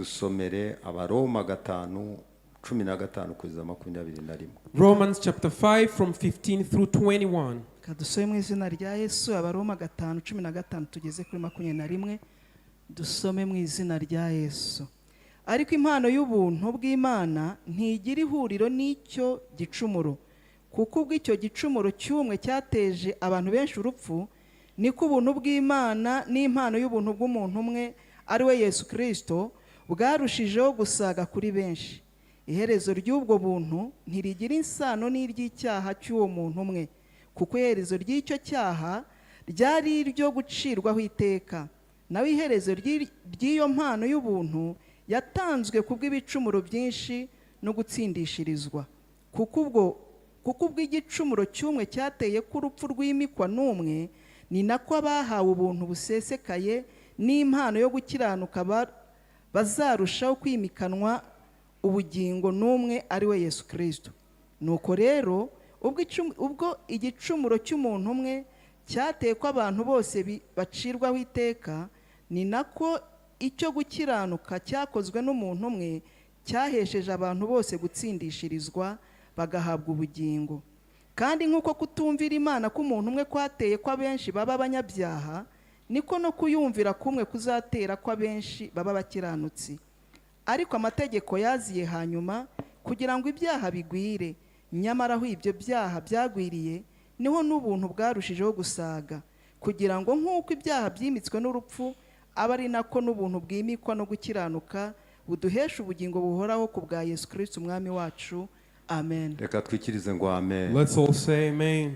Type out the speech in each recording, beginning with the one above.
dusomere Abaroma 5:15 kugeza 21. Romans chapter 5 from 15 through 21. Kadusome mu izina rya Yesu. Abaroma 5:15 tugeze kuri 21. Dusome mu izina rya Yesu. Ariko impano y'ubuntu bw'Imana ntigira ihuriro n'icyo gicumuro, kuko ubw'icyo gicumuro cy'umwe cyateje abantu benshi urupfu, niko ubuntu bw'Imana n'impano y'ubuntu bw'umuntu umwe ari we Yesu Kristo bwarushijeho gusaga kuri benshi. Iherezo ry'ubwo buntu ntirigira insano n'iry'icyaha cy'uwo muntu umwe, kuko iherezo ry'icyo cyaha ryari iryo gucirwaho iteka, nawe iherezo ry'iyo mpano y'ubuntu yatanzwe kubw'ibicumuro byinshi no gutsindishirizwa. kuko ubw'igicumuro cy'umwe cyateye ko urupfu rwimikwa n'umwe, ni nako abahawe ubuntu busesekaye n'impano yo gukiranuka bazarushaho kwimikanwa ubugingo n'umwe ari we Yesu Kristo. Nuko rero ubwo igicumuro cy'umuntu umwe cyateye ko abantu bose bacirwaho iteka, ni nako icyo gukiranuka cyakozwe n'umuntu umwe cyahesheje abantu bose gutsindishirizwa bagahabwa ubugingo. Kandi nk'uko kutumvira Imana k'umuntu umwe kwateye ko abenshi baba abanyabyaha, niko no kuyumvira kumwe kuzatera ko abenshi baba abakiranutsi. Ariko amategeko yaziye hanyuma kugira ngo ibyaha bigwire, nyamara aho ibyo byaha byagwiriye niho n'ubuntu bwarushijeho gusaga, kugira ngo nk'uko ibyaha byimitswe n'urupfu aba ari nako n'ubuntu bwimikwa no gukiranuka buduhesha ubugingo buhoraho ku bwa Yesu Kristo umwami wacu. Amen. Reka twikirize ngo amen. Let's all say amen.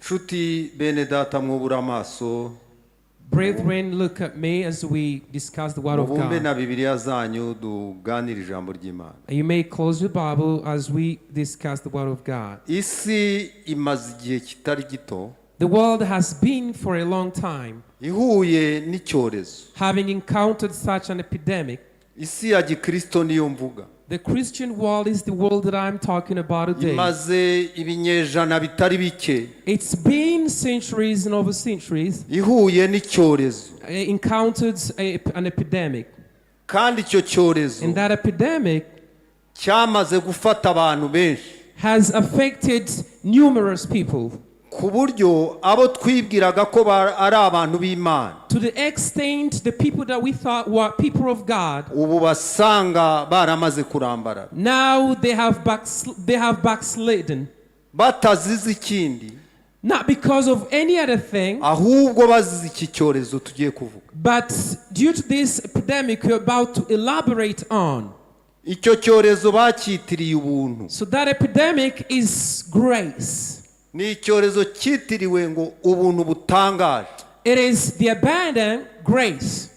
Nshuti bene data mwubura amaso, Brethren, look at me as we discuss the word of mubumbe na God. Bibiliya zanyu tuganira ijambo ry'Imana. You may close your Bible as we discuss the word of God. Isi imaze igihe kitari gito The world has been for a long time ihuye n'icyorezo. having encountered such an epidemic. Isi ya Gikristo niyo mvuga. The Christian world is the world that I'm talking about today. Imaze ibinyejana bitari bike It's been centuries and over centuries ihuye n'icyorezo, encountered an epidemic. kandi icyo cyorezo And that epidemic cyamaze gufata abantu benshi, has affected numerous people ku buryo abo twibwiraga ko ari abantu b'Imana to the extent the people that we thought were people of God, ubu basanga baramaze kurambarara, now they have backslidden. batazize ikindi Not because of any other thing, ahubwo bazize iki cyorezo tugiye kuvuga. but due to this epidemic we're about to elaborate on. Icyo cyorezo bacyitiriye ubuntu. So that epidemic is grace. Ni icyorezo cyitiriwe ngo ubuntu butangaje. It is the abundant grace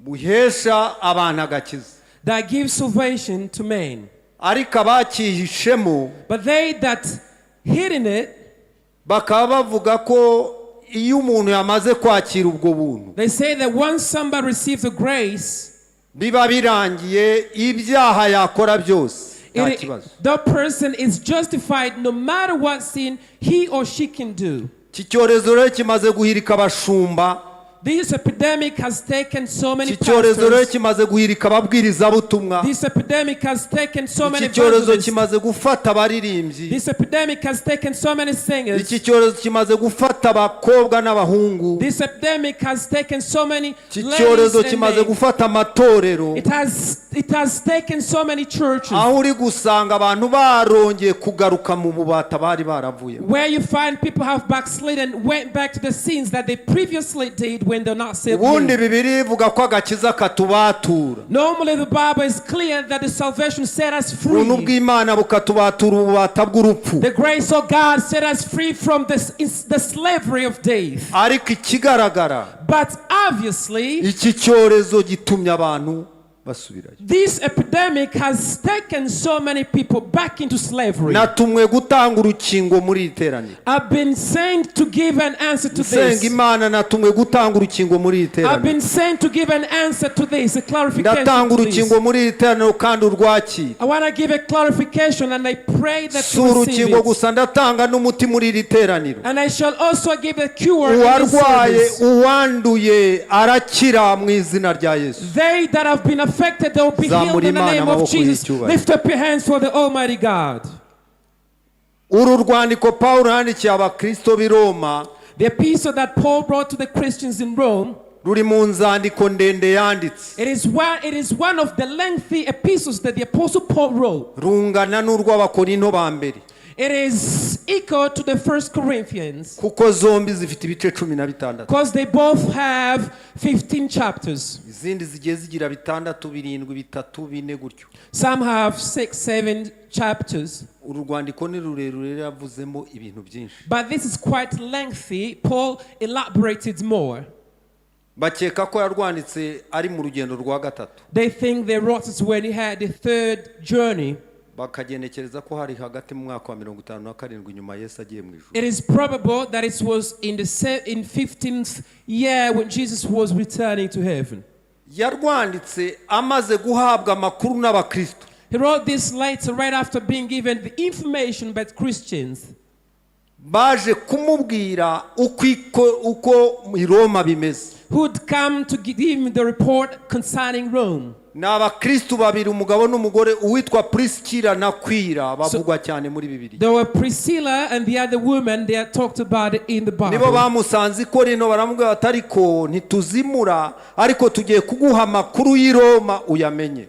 buhesha abantu agakiza. that gives salvation to men. Ariko abakihishemo But they that hidden it, bakaba bavuga ko iyo umuntu yamaze kwakira ubwo buntu they say that once somebody receives the grace, biba birangiye, ibyaha yakora byose nta kibazo. that person is justified no matter what sin he or she can do. Iki cyorezo rero kimaze guhirika abashumba, This epidemic has taken so many iki cyorezo rero pastors. kimaze guhirika ababwirizabutumwa, This epidemic has taken so many iki cyorezo evangelists. kimaze gufata abaririmbyi, This epidemic has taken so many singers. iki cyorezo kimaze gufata abakobwa n'abahungu, This epidemic has taken so many iki ladies cyorezo and kimaze men. gufata amatorero, It has taken so many churches aho uri gusanga abantu barongeye kugaruka mu bubata bari baravuyemo. where you find people have backslidden, went back to the sins that they previously did when they're not saved. Ubundi yet. Bibiliya ivuga ko agakiza katubatura, Normally the Bible is clear that the salvation set us ubuntu free. bw'Imana bukatubatura ububata bw'urupfu. The grace of God set us free from the slavery of death. Ariko ikigaragara, But obviously, iki cyorezo gitumye abantu basubirayo. This epidemic has taken so many people back into slavery. Natumwe gutanga urukingo muri iteraniro. I've been sent to give an answer to Senga this. Imana natumwe gutanga urukingo muri iteraniro. I've been sent to give an answer to this, a clarification Ndatanga to this. urukingo muri iteraniro kandi urwakira. I want to give a clarification and I pray that you receive Urukingo it. gusa ndatanga n'umuti muri iteraniro. And I shall also give a cure in this Uwarwaye service. uwanduye arakira mu izina rya Yesu. They that have been affected, they will be healed in the name of Jesus. Lift up your hands for the Almighty God. Uru rwandiko Pawulo yandikiye abakristo b'i Roma The epistle that Paul brought to the Christians in Rome, ruri mu nzandiko ndende yanditse. it is one of the lengthy epistles that the Apostle Paul wrote. Rungana n'urw'Abakorinto ba mbere. It is equal to the First Corinthians Kuko zombi zifite ibice 16. because they both have 15 chapters. Izindi zigiye zigira 6, 7, 3, 4 gutyo. Some have 6, 7 chapters. Uru rwandiko ni rurerure yavuzemo ibintu byinshi. But this is quite lengthy. Paul elaborated more. Bakeka ko yarwanditse ari mu rugendo rwa gatatu. They think they wrote it when he had the third journey. Bakagenekereza ko hari hagati mu mwaka wa 57 nyuma Yesu agiye mu ijuru. It is probable that it was in 15th year when Jesus was returning to heaven. Yarwanditse amaze guhabwa amakuru n'abakristo. He wrote this later right after being given the information by Christians. Baje kumubwira uko i Roma bimeze. Who would come to give him the report concerning Rome. N'abakristo babiri umugabo n'umugore uwitwa Priscilla na Aquila bavugwa cyane muri Bibiliya. There were Priscilla and the other woman they are talked about in the Bible. Nibo bamusanze Korinto baramubwira atariko ntituzimura ariko tugiye kuguha makuru y'i Roma uyamenye.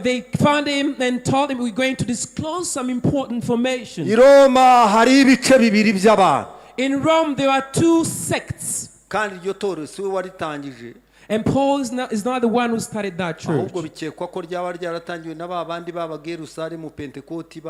They found him and told him we're going to disclose some important information. I Roma hari ibice bibiri by'abantu. In Rome there are 2 sects. Kandi iryo torero si we waritangije. And Paul is not the one who started that church. Ahubwo bikekwa ko ryaba ryaratangiwe n'abandi babaga Yerusalemu Pentecote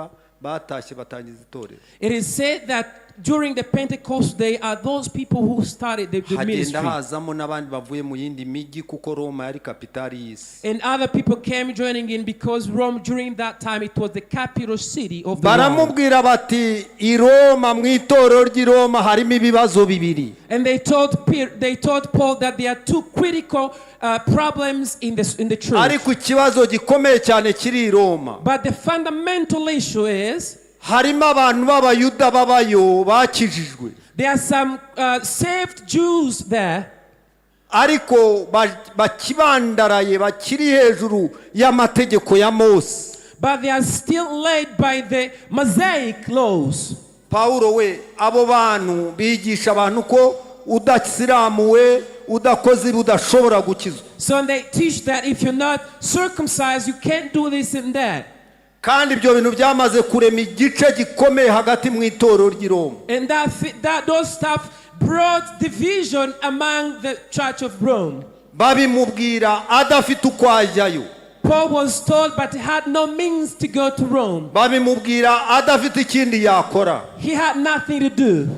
batashye batangiza itorero. It is said that during the Pentecost day are those people who started the ministry. Hagenda hazamo n'abandi bavuye mu yindi migi kuko Roma yari kapitali y'isi. And other people came joining in because Rome during that time it was the capital city of the world. Baramubwira bati i Roma mu itorero ry'i Roma harimo ibibazo bibiri. And they told Paul that there are 2 critical problems in the church. Ariko ikibazo gikomeye cyane kiri i Roma. But the fundamental issue is harimo abantu b'Abayuda babayo bakijijwe. there are some saved Jews there. Ariko bakibandaraye bakiri hejuru y'amategeko ya Mose. But they are still led by the Mosaic laws. Paulo we abo bantu bigisha abantu ko udasiramuwe udakoze udashobora gukizwa. So they teach that if you're not circumcised you can't do this and that. Kandi ibyo bintu byamaze kurema igice gikomeye hagati mu itorero ry'i Roma. And those stuff brought division among the church of Rome. Babimubwira adafite uko ajyayo. Paul was told but he had no means to go to Rome. Babimubwira adafite ikindi yakora. He had nothing to do.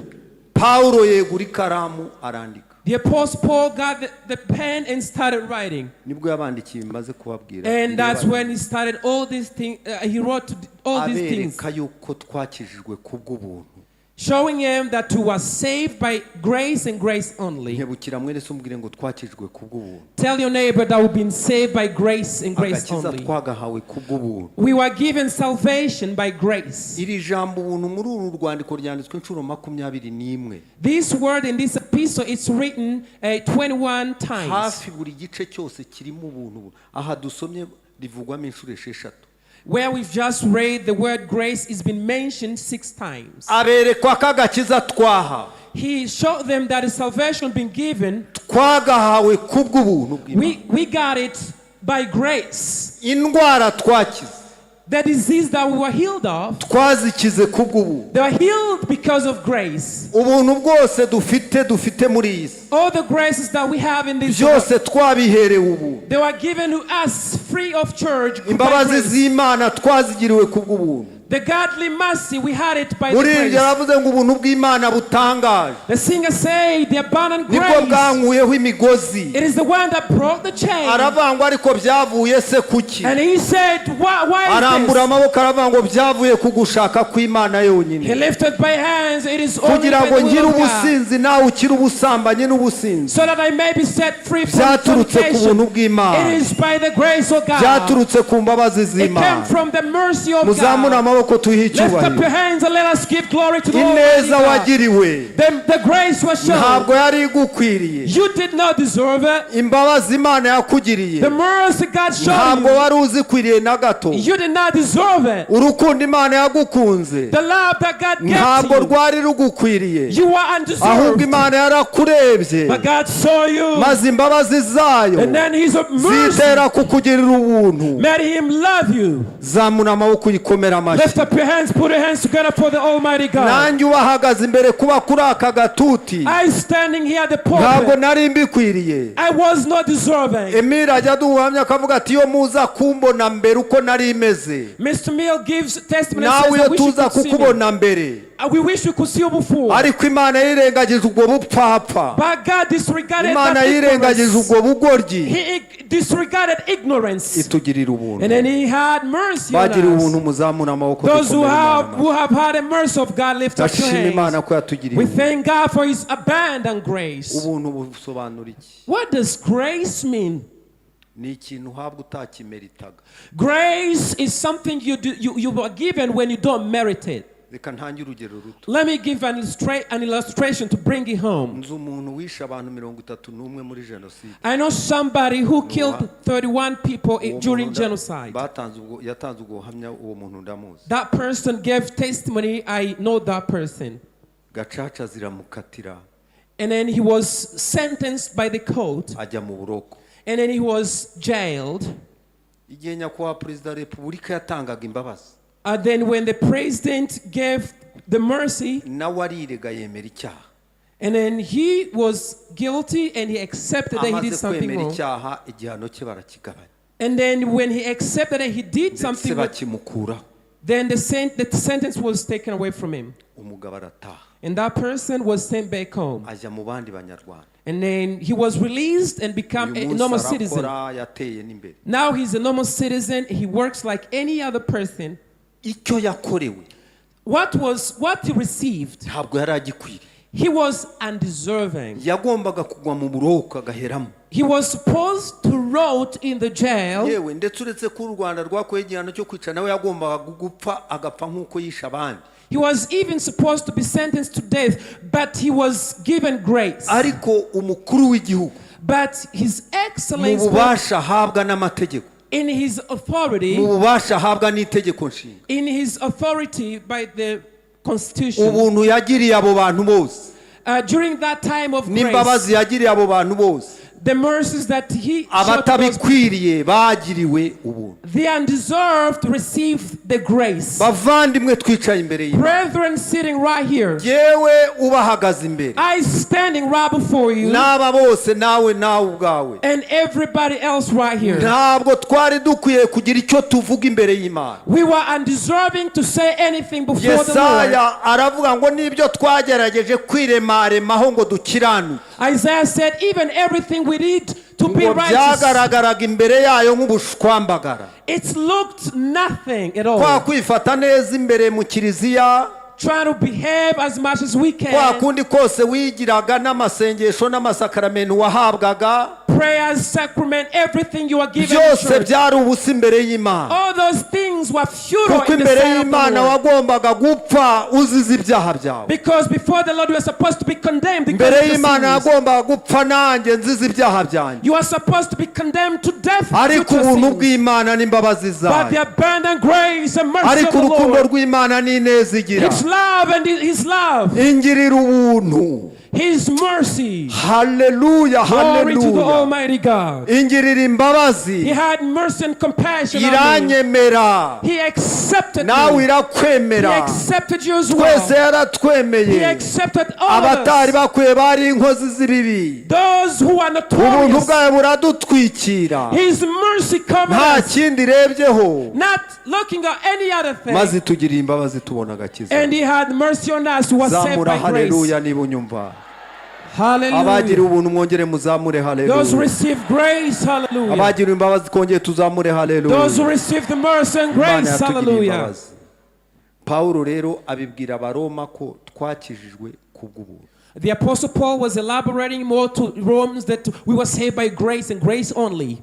Paulo yegura ikaramu arandika. The Apostle Paul got the pen and started writing. Nibwo yabandikiye maze kubabwira. And that's when he started all these things. He wrote all these things. Abereka yuko twakijijwe kubw'ubuntu. Showing him that we were saved by grace and grace only. Nkebukira mwene se umbwire ngo twakijijwe kubw'ubuntu. Tell your neighbor that we've been saved by grace and grace Agakiza only. twagahawe kubw'ubuntu. We were given salvation by grace. Iri jambo ubuntu muri uru rwandiko ryanditswe inshuro 21. This word in this epistle is written 21 times. Hafi buri gice cyose kirimo ubuntu. Aha dusomye rivugwamo inshuro 6. Where we've just read, the word grace has been mentioned 6 times. Aberekwa kagakiza twaha. He showed them that the salvation been given. Twagahawe kubw'ubuntu bw'Imana. We got it by grace. Indwara twakize. The disease that we were healed of, twazikize kubw'ubuntu. they were healed because of grace. Ubuntu bwose dufite muri iyi si. All the graces that we have in this world, byose twabiherewe ubuntu. they were given to us free of charge. Imbabazi z'Imana twazigiriwe kubw'ubuntu. The godly mercy, we had it by the muri ibyo grace. yaravuze ngo ubuntu bw'Imana butangaje The singer said, the abundant nibwo grace. bwankuyeho imigozi. It is the one that broke the chain. Aravuga ngo ariko byavuye se kuki? And he said, why Arambura is this? amaboko aravuga ngo byavuye ku gushaka kw'Imana He yonyine, lifted by hands. It is only kugira by ngo the ngire will of God. ubusinzi nawe ukire ubusambanyi n'ubusinzi. So that I may be set free from Byaturutse ku buntu fornication. bw'Imana, It is by the grace of God. byaturutse ku mbabazi It came z'Imana. from the mercy of Muzamure God. amaboko tuhe Lift up your icyubahiro. hands and let us give glory to the Almighty Ineza God. wagiriwe The grace was shown. ntabwo yari igukwiriye. You did not deserve it. Imbabazi Imana yakugiriye The mercy God showed ntabwo you. wari uzikwiriye na gato. You did not deserve it. Urukundo Imana yagukunze The love that God gave ntabwo to you. rwari rugukwiriye, You were ahubwo undeserved. Imana yarakurebye But God saw you. maze imbabazi zayo And then His mercy zitera kukugirira ubuntu. made Him love you. Zamura amaboko uyikomera Lift amashyi. up your hands, put your hands together for the Almighty God. Nanjye ubahagaze imbere kuba kuri aka gatuti I standing here at the ntabwo pulpit. nari mbikwiriye. I was not deserving. Emile ajya aduhamya akavuga ati iyo muza kumbona mbere uko nari imeze, Mr. Mill gives testimony and nawe says, iyo I wish you tuza could see me. kukubona mbere. We wish we could see you before. Ariko Imana yirengagije ubwo bupfapfa, But God disregarded Imana that yirengagije ignorance. ubwo bugoryi, He disregarded ignorance. itugirira ubuntu. And then He had mercy on Bagiriye ubuntu us. muzamura amaboko Those who dukomere Imana have had the mercy of God, lift up your ndashima Imana hands. ko yatugiriye We ubuntu. thank God for His abundant grace. Ubuntu busobanura iki? What does grace mean? Ni ikintu uhabwa utakimeritaga. Grace is something you were given when you don't merit it. Reka ntange urugero ruto. Let me give an illustration to bring it home. Nzi umuntu wishe abantu 31 muri jenoside. I know somebody who killed 31 people Uwo during muntu genocide. yatanze ubwo buhamya, uwo muntu ndamuzi. That person gave testimony. I know that person. Gacaca ziramukatira And then he was sentenced by the court. ajya mu buroko. And then he was jailed. Igihe nyakubahwa perezida wa repubulika yatangaga imbabazi, And then when the president gave the mercy, nawe arirega yemera icyaha. and then he was guilty and he accepted that he did Amaze something kwemera wrong. icyaha igihano cye barakigabanya And then when he accepted that he did ndetse something wrong, bakimukuraho. then the sentence was taken away from him. Umugabo arataha And that person was sent back home. ajya mu bandi banyarwanda. And then he was released and become Uyu a munsi normal citizen. arakora, yateye n'imbere. Now he's a normal citizen. He works like any other person. Icyo yakorewe What he received, ntabwo yari agikwiriye. he was undeserving. Yagombaga kugwa mu buroko agaheramo. He was supposed to rot in the jail. Yewe ndetse uretse ko u Rwanda rwakoye igihano cyo kwica, nawe yagombaga gupfa agapfa nk'uko yishe abandi. He was even supposed to be sentenced to death, but he was given grace. Ariko umukuru w'igihugu But His mu Excellency, bubasha ahabwa n'amategeko, in his authority, mu bubasha ahabwa n'itegeko nshinga, in his authority by the Constitution, ubuntu yagiriye abo bantu bose during that time of grace, n'imbabazi yagiriye abo bantu bose, the mercies that He showed to those, abatabikwiriye bagiriwe ubuntu. the undeserved received the grace. Bavandimwe twicaye imbere y'Imana, Brethren sitting right here, yewe ubahagaze imbere, I standing right before you, n'aba bose nawe ubwawe, and everybody else right here. ntabwo twari dukwiye kugira icyo tuvuga imbere y'Imana. We were undeserving to say anything before the Lord. Yesaya aravuga ngo nibyo twagerageje kwiremaremaho ngo dukiranuke, Isaiah said, even everything we did to be ngo righteous, byagaragaraga imbere yayo nk'ubushwambagara. it looked nothing at all. Kwa kwifata neza imbere mu kiliziya, Trying to behave as much as we kwa can. kundi kose wigiraga n'amasengesho n'amasakaramentu wahabwaga, Prayers, sacrament, everything you are given in byose church. byari ubusa imbere y'Imana. All those things were futile Kuko in the imbere sight of the y'Imana Lord. wagombaga gupfa uzize ibyaha byawe. Because before the Lord you are supposed to be condemned because Imbere of your y'Imana sins. yagombaga gupfa nanjye nzize ibyaha byanjye. You are supposed to be condemned to death due Ariko to your ubuntu sins. bw'Imana n'imbabazi But the zayo, abundant grace and mercy of ariko the urukundo Lord, rw'Imana n'ineza igira, His love and His love, ingirira ubuntu His mercy. Hallelujah, Glory to the hallelujah. Almighty God. Ingirira He imbabazi, had mercy and compassion on me. iranyemera, He accepted nawe me. He irakwemera. accepted you as Twese well. He yaratwemeye. accepted all of Abatari us. bakwiye bari inkozi z'ibibi. Those who are Ubuntu notorious. bwawe buradutwikira. His mercy covered Nta us. kindi irebyeho. Not looking at any other thing. Maze tugiriye imbabazi tubona agakiza. And he had mercy on us who was saved Zamura by grace. haleluya niba unyumva. Abagira Hallelujah. ubuntu mwongere muzamure Those who haleluya. receive grace, hallelujah. Abagira imbabazi twongere tuzamure haleluya. Those who receive the mercy and Imana grace, yatugiriye hallelujah. imbabazi. Pawulo rero abibwira abaroma ko twakijijwe kubw'ubuntu. The Apostle Paul was elaborating more to Romans that we were saved by grace and grace only.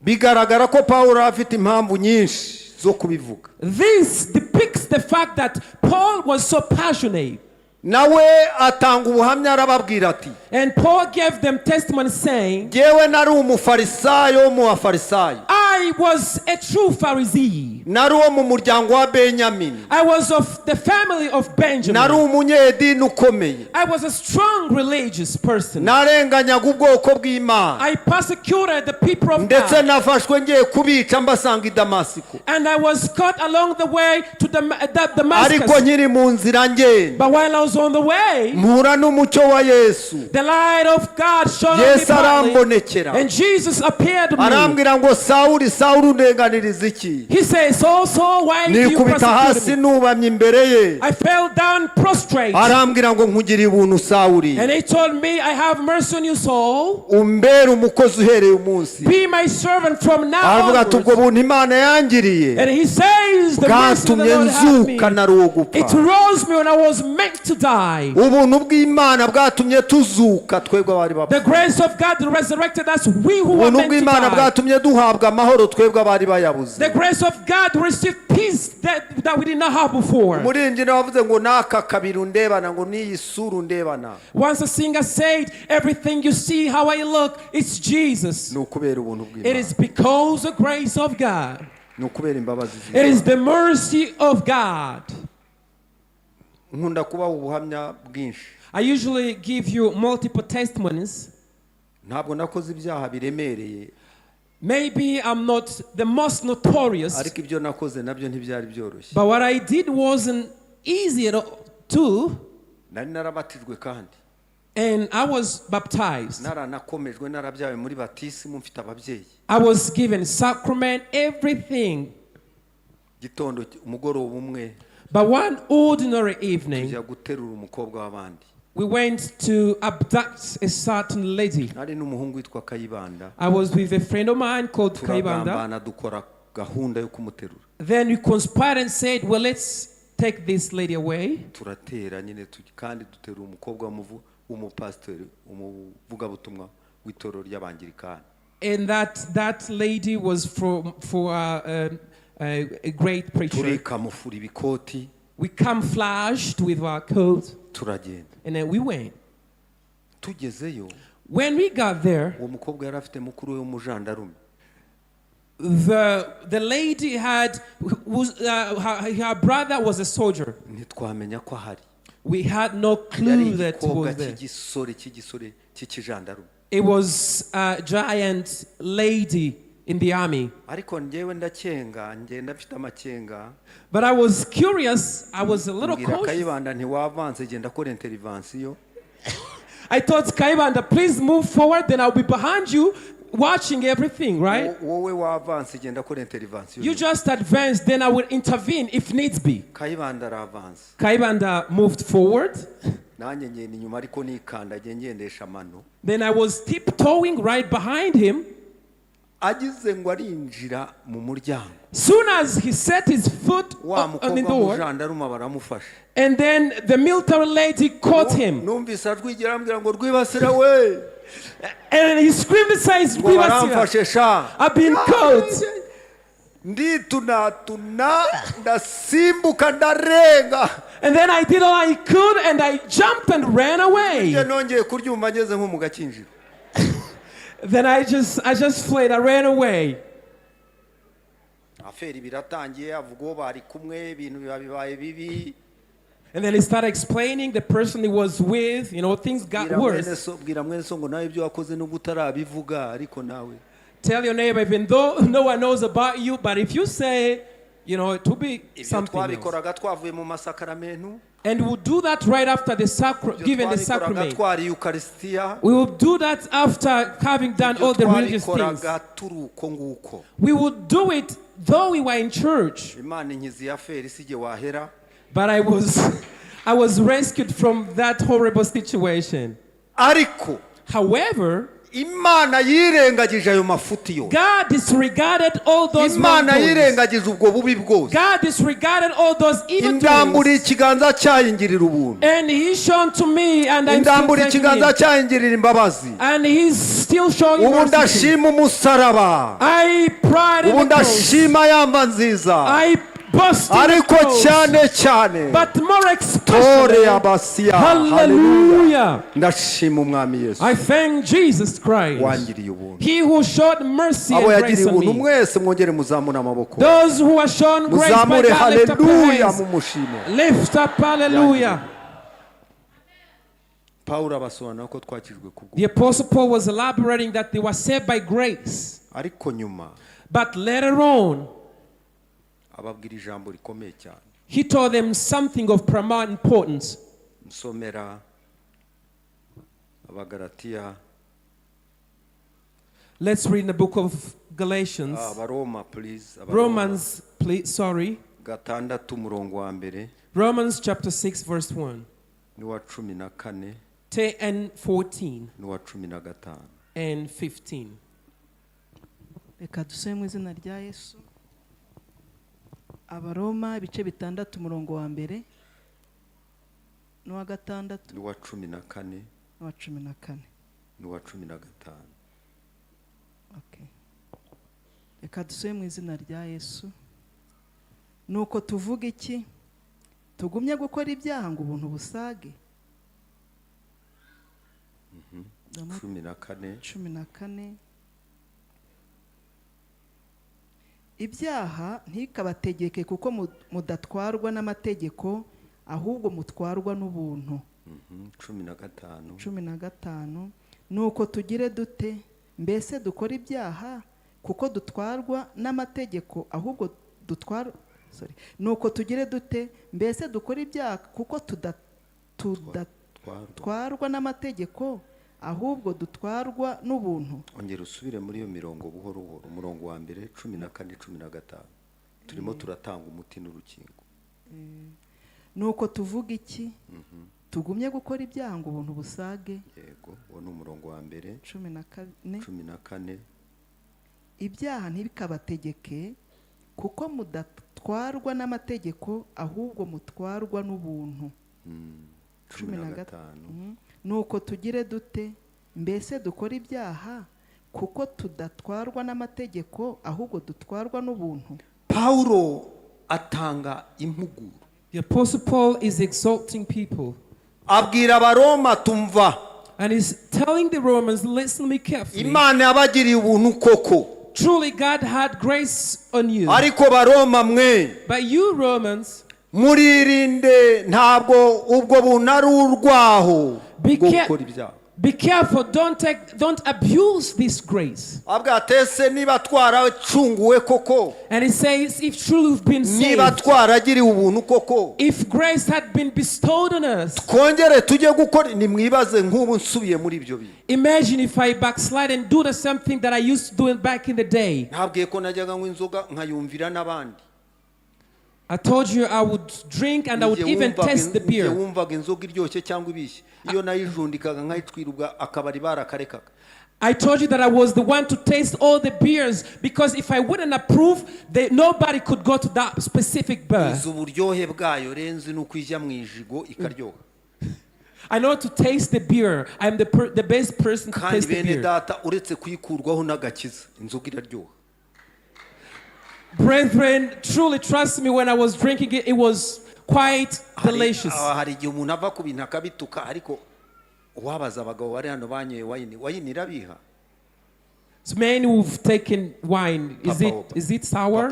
Bigaragara ko Pawulo afite impamvu nyinshi zo kubivuga. This depicts the fact that Paul was so passionate. Nawe atanga ubuhamya arababwira ati, And Paul gave them testimony saying, jyewe nari umufarisayo wo mu bafarisayo, I was a true Pharisee. nari uwo mu muryango wa Benyamini, I was of the family of nari Benjamin. umunyedini ukomeye, I was a strong religious person. narenganyaga ubwoko bw'Imana, I persecuted the people of ndetse God. nafashwe ngiye kubica mbasanga i Damasiko. And I was caught along the way to Damascus. Ariko nkiri mu nzira ngenda, But while I was on the way, mpura n'umucyo wa Yesu. the light of God shone on me Yesu brightly, arambonekera, and Jesus appeared to me. arambwira ngo Sawuli, Sawuli undenganiriza iki? He says, so why did you Nikubita hasi persecute me? nubamye imbere ye, I fell down prostrate. arambwira ngo nkugiriye ubuntu Sawuli, And he told me, I have mercy on you, Saul. umbere umukozi uhereye umunsi. Be my servant from now Aravuga ati ubwo onwards. buntu Imana yangiriye And he says, the mercy of the bwatumye Lord had me. nzuka nari uwo It gupfa. rose me when I was meant to die. Ubuntu bw'Imana bwatumye tuzuka twebwe abari The bapfa. grace of God resurrected us, we who were Ubuntu meant to bw'Imana die. bwatumye duhabwa amahoro twebwe abari bayabuze. The grace of God received peace that we did not have before. Umuririmbyi nawe wavuze ngo n'aka kabiri undebana, ngo n'iyi sura undebana, Once a singer said, everything you see, how I look, it's Jesus. ni ukubera ubuntu It bw'Imana, is because of the grace of God. ni ukubera imbabazi It is z'Imana. the mercy of God. Nkunda kubaha ubuhamya bwinshi. I usually give you multiple testimonies. Ntabwo nakoze ibyaha biremereye, Maybe I'm not the most notorious, ariko ibyo nakoze nabyo ntibyari byoroshye. but what I did wasn't easy at all too. Nari narabatijwe kandi And I was baptized. naranakomejwe, narabyawe muri batisimu mfite ababyeyi. I was given sacrament, everything. Gitondo umugoroba umwe But one ordinary evening, tujya guterura umukobwa w'abandi. we went to abduct a certain lady. Nari n'umuhungu witwa Kayibanda, I was with a friend of mine called Kaibanda. turagambana dukora gahunda yo kumuterura. Then we conspired and said, well, let's take this lady away. Turatera nyine kandi duterura umukobwa w'umupasiteri, umuvugabutumwa w'itorero ry'abangirikani. And that lady was for a great preacher. Turikamufura ibikoti, We camouflaged with our coat, turagenda. and then we went. Tugezeyo, When we got there, uwo mukobwa yari afite mukuru we w'umujandarume. the lady had her brother was a soldier. Ntitwamenya ko ahari. We had no Yari clue that he igikobwa was there. cy'igisore cy'ikijandarume. It was a giant lady in the army. Ariko njyewe ndakenga, ngenda mfite amakenga. But I was curious. I was a little Mbwira cautious. Kayibanda ntiwavanze genda kora intervention. I told Kaibanda, please move forward, then I'll be behind you watching everything, right? Wowe wavanze genda kora intervention. You just advance, then I will intervene if needs be. Kayibanda aravanze. Kaibanda moved forward. Nanjye ngenda inyuma ariko nikandagiye ngendesha amano. Then I was tiptoeing right behind him. Agize ngo arinjira mu muryango. Soon as he set his foot Wa on the mukobwa door, w'umujandarume baramufashe. and then the military lady caught him. Numvise ajwigira ambwira ngo Rwibasira we. And he screamed and says, Ngo baramfashe sha. I've been caught. Nditunatuna ndasimbuka ndarenga. And then I did all I could, and I jumped and ran away. Njye nongeye kuryumva ngeze nko mu gakinjiro. Then I just fled. I ran away. Aferi biratangiye, avuga uwo bari kumwe, ibintu bibaye bibi. And then he started explaining the person he was with, you know, things got worse. bwira mwene so ngo nawe ibyo wakoze nubwo utarabivuga ariko nawe. Tell your neighbor, even though no one knows about you, but if you say, you know, it will be something else. twabikoraga twavuye mu masakaramentu. And we'll do that right after the given the sacrament. twari Eucharistia. We will do that after having done all the religious things. We would do it though we were in church. But I was rescued from that horrible situation. However, Imana yirengagije ayo mafuti yo. God disregarded all those Imana yirengagije ubwo bubi bwose. God disregarded all those evil Indambura ikiganza cyayingirira ubuntu. And he shown to me and I'm Indambura ikiganza cyayingirira imbabazi. And he's still showing mercy. Ubu ndashima umusaraba. I pride in the cross. Ubu ndashima yamba nziza. I boast in the ariko cross. cyane But more especially, Rwibasira. Hallelujah. Ndashima umwami Yesu. I thank Jesus Christ. Wangiriye ubuntu. He who showed mercy and grace on me. Mwese mwongere muzamura amaboko. Those who are shown grace by God, lift up your hands. mumushimo. Lift up, hallelujah. The Apostle Paul was elaborating that they were saved by grace. But later on, he told them something of paramount importance. Let's read in the book of Galatians. Romans, please, sorry. Romans chapter 6 verse 1. And 14. And 15. Reka dusome mu izina rya Yesu. Abaroma ibice bitandatu umurongo wa mbere n'uwa gatandatu n'uwa 14 n'uwa 14 n'uwa 15. Okay. Reka dusome mu izina rya Yesu. Nuko tuvuga iki? Tugumye gukora ibyaha ngo ubuntu busage. 14. Ibyaha ntikabategeke kuko mudatwarwa n'amategeko ahubwo mutwarwa n'ubuntu. 15. Nuko tugire dute? Mbese dukora ibyaha kuko dutwarwa n'amategeko ahubwo nuko tugire dute? Mbese dukora ibyaha kuko tudatwarwa n'amategeko ahubwo dutwarwa n'ubuntu. Ongera usubire muri iyo mirongo buhoro buhoro. Umurongo wa mbere 14-15 turimo turatanga umuti n'urukingo. Nuko tuvuga iki? Tugumye gukora ibyaha ngo ubuntu busage. Yego, uwo ni umurongo wa mbere 14. Ibyaha ntibikabategeke kuko mudatwarwa n'amategeko ahubwo mutwarwa n'ubuntu. 15. Nuko tugire dute? Mbese dukora ibyaha kuko tudatwarwa n'amategeko ahubwo dutwarwa n'ubuntu. Paulo atanga impuguro. The Apostle Paul is exalting people. Abwira abaroma tumva. And he's telling the Romans, listen to me carefully. Imana yabagiriye ubuntu koko. Truly God had grace on you. Ariko baroma mwe. But you Romans, muririnde ntabwo ubwo bunari urwaho. Be careful, don't abuse this grace. And he says, if truly we've been saved, if grace had been bestowed on us, imagine if I backslide and do the same thing that I used to do back in the day. I told you I would drink and I would even taste the beer. I told you that I was the one to taste all the beers because if I wouldn't approve, nobody could go to that specific bar. I know to taste the beer. I'm the best person to taste the beer. Brethren, truly trust me, when I was drinking it, it was quite delicious. So many who've taken wine, is it sour?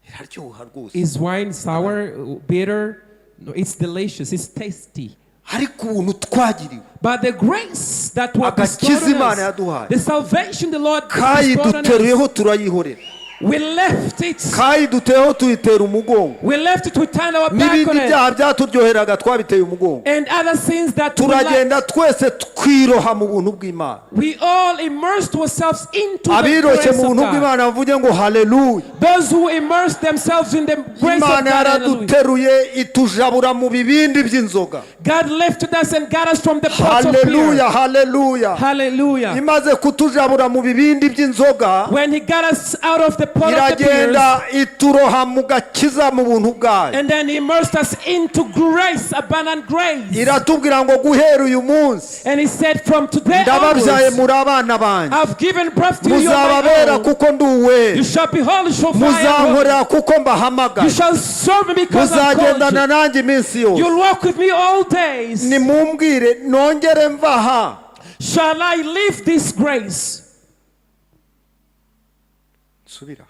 iraryoha rwose. Is wine sour, bitter? No, it's delicious. It's tasty. ariko ubuntu twagiriwe, But the grace that was bestowed agakiza on Imana us, yaduhaye, the salvation the Lord bestowed on us, kayiduteruyeho turayihorera, we left it. kayiduteyeho tuyitera umugongo, We left it. We turned our back n'ibindi on it. byaha byaturyoheraga twabiteye umugongo, And other sins that we turagenda liked, twese twiroha mu buntu bw'Imana. we all immersed ourselves into the Abiroshye grace mu of buntu God. bw'Imana bavuge ngo haleluya. Those who immerse themselves in the grace of Imana God, hallelujah. yaraduteruye itujabura mu bibindi by'inzoga. God lifted us and got us from the pots of Haleluya, beer. haleluya. Hallelujah. Imaze kutujabura mu bibindi by'inzoga, When He got us out of the pot of the beers, iragenda ituroha mu gakiza mu buntu bwayo. and then He immersed us into grace, abundant grace. Iratubwira ngo guhera uyu munsi And He said, from today ndababyaye onwards, muri abana banjye, I've given birth to you, you're my muzababera own. kuko ndi uwe, You shall be holy, shall fire. muzankorera kuko You mbahamagaye, shall serve me because I've called muzagendana you. nanjye iminsi yose. You'll walk with me all days. Nimumbwire nongere mvaha, Shall I leave this grace? nsubira.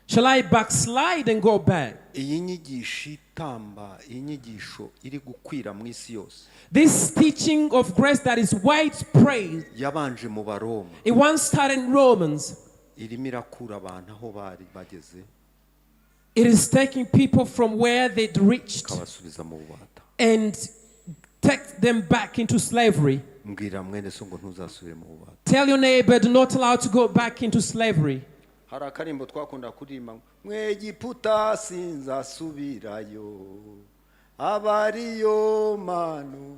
Shall I backslide and go back? Iyi nyigisho itamba, iyi nyigisho iri gukwira mu isi yose, This teaching of grace that is widespread, yabanje mu Baroma, it once started in Romans. irimo irakura abantu aho bari bageze, It is taking people from where they'd reached ikabasubiza mu bubata. and take them back into slavery. Mbwira mwene so ngo ntuzasubire mu bubata. Tell your neighbor, do not allow to go back into slavery. Hari akarimbo twakunda kuririmba ngo Mwegiputa sinzasubirayo, abariyo manu.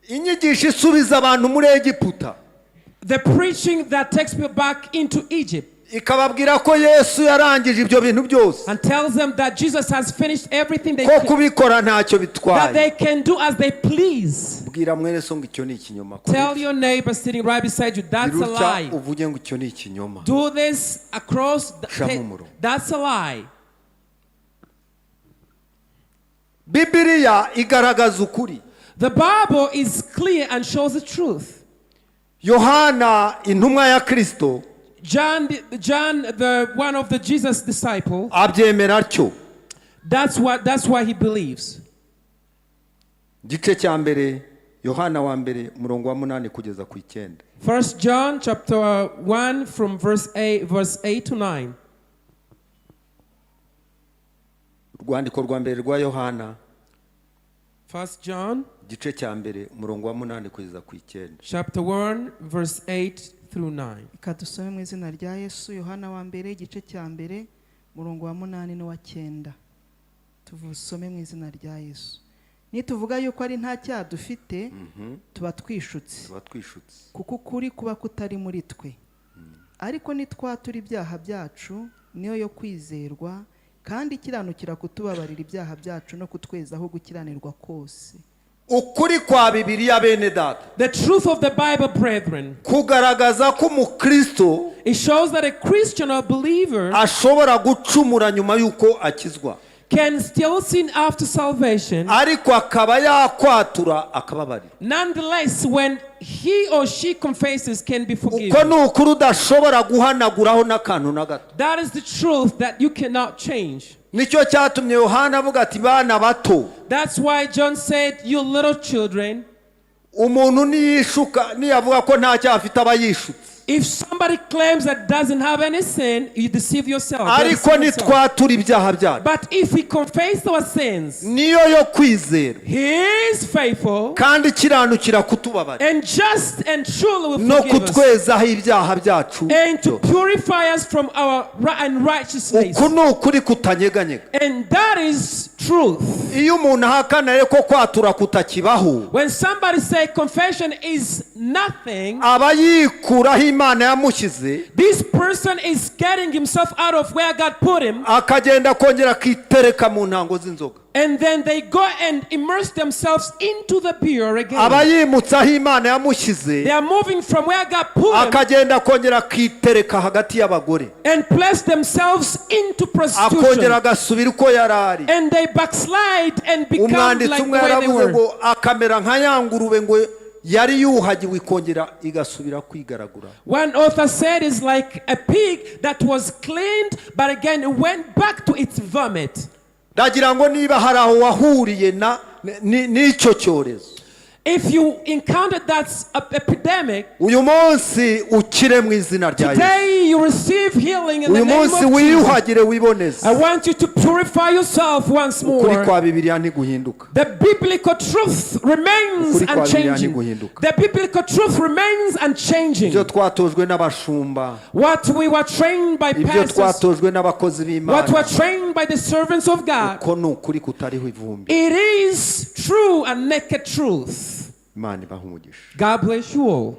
Inyigisho isubiza abantu muri Egiputa, The preaching that takes people back into Egypt ikababwira ko Yesu yarangije ibyo bintu byose, and tells them that Jesus has finished everything ko kubikora ntacyo that they bitwaye. can do as they please. Bwira mwene so ngo icyo ni ikinyoma. Tell your neighbor sitting right beside you, that's a Birutya lie. uvuge ngo icyo ni ikinyoma. Do this across Shamumuro. that's a lie. Bibiliya igaragaza ukuri. The Bible is clear and shows the truth. Yohana intumwa ya Kristo John, the one of the Jesus disciple, abyemera atyo. that's why he believes. Gice cya mbere, Yohana wa mbere umurongo wa 8 kugeza ku 9. 1 John chapter 1 from verse 8 to 9. Urwandiko rwa mbere rwa Yohana 1 John gice cya mbere umurongo wa 8 kugeza ku 9. chapter 1 verse 8 through 9. Ikadusome mu izina rya Yesu. Yohana wa mbere igice cya mbere murongo wa 8 n'uwa 9. Tuvusome mu izina rya Yesu. Nituvuga yuko ari nta cyaha dufite, tuba twishutse, kuko ukuri kuba kutari muri twe. Ariko nitwatura ibyaha byacu, niyo yo kwizerwa, kandi ikiranukira kutubabarira ibyaha byacu no kutwezaho gukiranirwa kose. Ukuri kwa Bibiliya bene data, The truth of the Bible, brethren, kugaragaza ko umukristo it shows that a Christian or believer ashobora gucumura nyuma yuko akizwa, can still sin after salvation. ariko akaba yakwatura akababarira. Nonetheless, when he or she confesses, can be Uko forgiven. ni ukuri udashobora guhanaguraho n'akantu na gato. That is the truth that you cannot change. Nicyo cyatumye Yohana avuga ati bana bato, That's why John said, you little children, umuntu niyishuka niyavuga ko nta cyaha afite aba yishutse. if somebody claims that doesn't have any sin, you deceive yourself. You Ariko deceive yourself. nitwatura ibyaha byacu, But if we confess our sins, niyo yo kwizera he is faithful kandi kiranukira kutubabarira and just and truly will no forgive us, kutwezaho ibyaha byacu. and to purify us from our unrighteousness. Uku ni ukuri kutanyeganyega. And that is truth. Iyo umuntu ahakana rero ko kwatura kutakibaho, When somebody say confession is nothing, aba yikuraho Imana yamushyize, this person is getting himself out of where God put him, akagenda kongera akitereka mu ntango z'inzoga. and then they go and immerse themselves into the beer again. Aba yimutse aho Imana yamushyize, They are moving from where God put them akagenda kongera akitereka hagati y'abagore, and place themselves into akongera prostitution. agasubira uko yari ari. And they backslide and become Umwanditsi like umwe the way they yaravuze were. ngo akamera nka ya ngurube ngo yari yuhagiwe ikongera igasubira kwigaragura. One author said it's like a pig that was cleaned, but again it went back to its vomit. Ndagira ngo niba hari aho wahuriye n'icyo cyorezo, if you encountered that epidemic, uyu munsi ukire mu izina rya Yesu. today you receive healing in the uyu name of munsi Jesus. wiyuhagire wiboneze. I want you to purify yourself once Ukuri more. kwa Bibiliya ntiguhinduka. The biblical truth remains Ukuri kwa Bibiliya unchanging. ntiguhinduka. The biblical truth remains unchanging. Ibyo twatojwe n'abashumba, What we were trained by ibyo pastors, twatojwe n'abakozi what were b'Imana, trained by the servants of God, ko ni ukuri kutariho ivumbi. it is true and naked truth. Imana ibahe umugisha. God bless you all.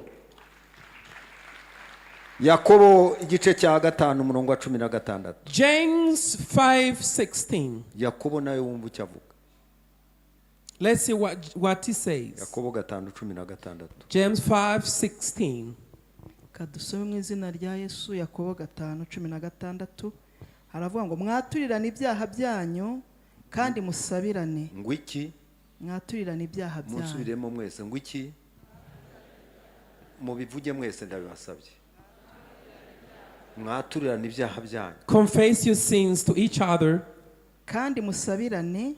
Yakobo igice cya 5 umurongo wa 16. James 5:16. Yakobo nawe wumva icyo avuga. Let's see what he says. Yakobo 5:16. James 5:16. kadusome mu izina rya Yesu. Yakobo 5:16 haravuga ngo mwaturirane ibyaha byanyu kandi musabirane. Ngo iki? Mwaturirane ibyaha byanyu. Musubiremo mwese ngo iki? Mubivuge mwese ndabibasabye. Mwaturirane ibyaha byanyu. Confess your sins to each other kandi musabirane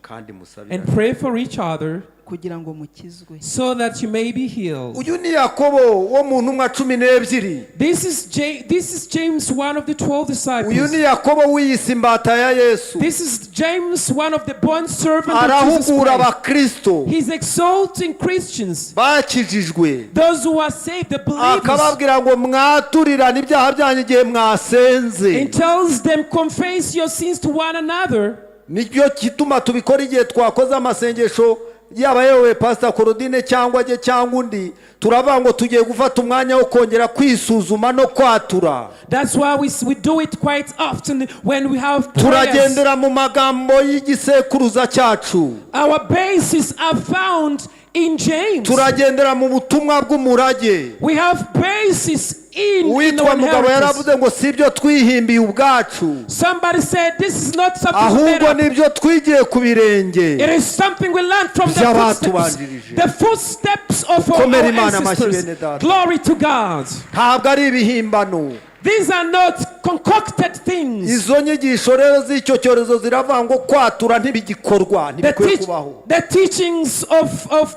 and pray for each other kugira ngo mukizwe. so that you may be healed. Uyu ni Yakobo wo mu ntumwa 12. This is James, one of the 12 disciples. Uyu ni Yakobo wiyise imbata ya Yesu. This is James, one of the bond servants of Jesus Arahugura Christ. abakristo He's exalting Christians, bakijijwe, those who are saved, the believers, akababwira ngo mwaturirane ibyaha byanyu igihe mwasenze. and tells them, confess your sins to one another. Nicyo kituma tubikora igihe twakoze amasengesho, yaba yewe Pastor Korodine cyangwa je cyangwa undi, turavuga ngo tugiye gufata umwanya wo kongera kwisuzuma no kwatura. That's why we do it quite often when we have prayers. Turagendera mu magambo y'igisekuruza cyacu. Our bases are found in James. Turagendera mu butumwa bw'umurage. We have bases in Uwitwa our mugabo inheritance. yaravuze ngo sibyo twihimbiye ubwacu, Somebody said this is not something we made ahubwo up. nibyo twigiye ku birenge It is something we learned from the footsteps of our Komera Imana amashyi ancestors. bene data. Glory to God. ntabwo ari ibihimbano. These are not concocted things. Izo nyigisho rero z'icyo cyorezo ziravuga ngo kwatura ntibigikorwa, ntibikwiye kubaho. The teachings of